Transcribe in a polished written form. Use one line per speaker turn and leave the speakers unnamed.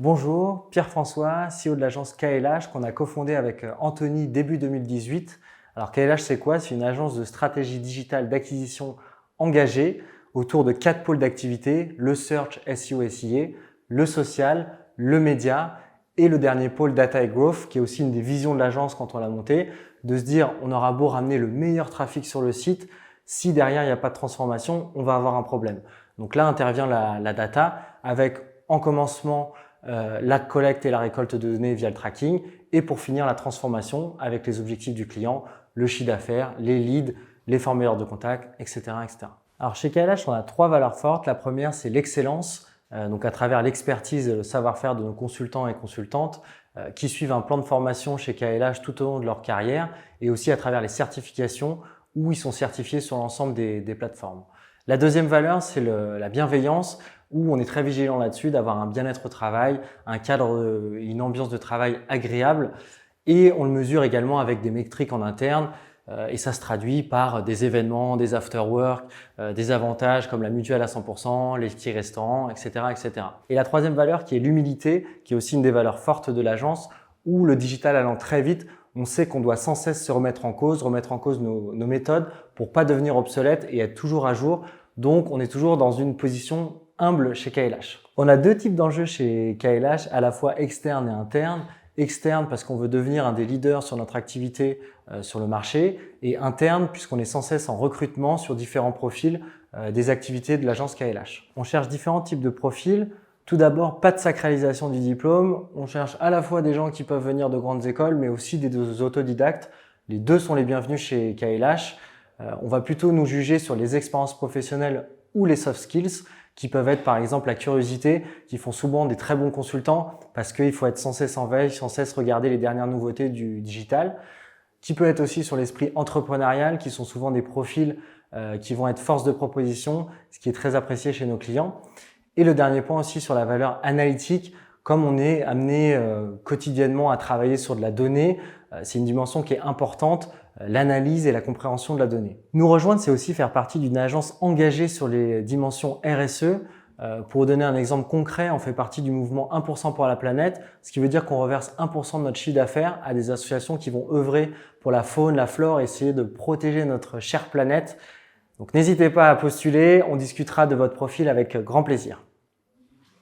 Bonjour, Pierre-François, CEO de l'agence KLH qu'on a cofondé avec Anthony début 2018. Alors KLH c'est quoi? C'est une agence de stratégie digitale d'acquisition engagée autour de 4 pôles d'activité, le search, SEO, SIA, le social, le média et le dernier pôle data et growth qui est aussi une des visions de l'agence quand on l'a monté, de se dire on aura beau ramener le meilleur trafic sur le site, si derrière il n'y a pas de transformation, on va avoir un problème. Donc là intervient la data avec en commencement la collecte et la récolte de données via le tracking et pour finir la transformation avec les objectifs du client, le chiffre d'affaires, les leads, les formulaires de contact, etc., etc. Alors chez KLH, on a 3 valeurs fortes. La première, c'est l'excellence, donc à travers l'expertise et le savoir-faire de nos consultants et consultantes qui suivent un plan de formation chez KLH tout au long de leur carrière et aussi à travers les certifications où ils sont certifiés sur l'ensemble des plateformes. La deuxième valeur, c'est la bienveillance, où on est très vigilant là-dessus, d'avoir un bien-être au travail, un cadre, une ambiance de travail agréable. Et on le mesure également avec des métriques en interne. Et ça se traduit par des événements, des after-work, des avantages comme la mutuelle à 100%, les petits restaurants, etc., etc. Et la troisième valeur qui est l'humilité, qui est aussi une des valeurs fortes de l'agence, où le digital allant très vite, on sait qu'on doit sans cesse se remettre en cause nos méthodes pour pas devenir obsolètes et être toujours à jour. Donc, on est toujours dans une position humble chez KLH. On a 2 types d'enjeux chez KLH, à la fois externe et interne. Externe parce qu'on veut devenir un des leaders sur notre activité sur le marché et interne puisqu'on est sans cesse en recrutement sur différents profils des activités de l'agence KLH. On cherche différents types de profils. Tout d'abord, pas de sacralisation du diplôme. On cherche à la fois des gens qui peuvent venir de grandes écoles mais aussi des autodidactes. Les deux sont les bienvenus chez KLH. On va plutôt nous juger sur les expériences professionnelles ou les soft skills qui peuvent être par exemple la curiosité, qui font souvent des très bons consultants parce qu'il faut être sans cesse en veille, sans cesse regarder les dernières nouveautés du digital, qui peut être aussi sur l'esprit entrepreneurial, qui sont souvent des profils qui vont être force de proposition, ce qui est très apprécié chez nos clients. Et le dernier point aussi sur la valeur analytique, comme on est amené quotidiennement à travailler sur de la donnée, c'est une dimension qui est importante, l'analyse et la compréhension de la donnée. Nous rejoindre, c'est aussi faire partie d'une agence engagée sur les dimensions RSE. Pour vous donner un exemple concret, on fait partie du mouvement 1% pour la planète, ce qui veut dire qu'on reverse 1% de notre chiffre d'affaires à des associations qui vont œuvrer pour la faune, la flore, essayer de protéger notre chère planète. Donc n'hésitez pas à postuler, on discutera de votre profil avec grand plaisir.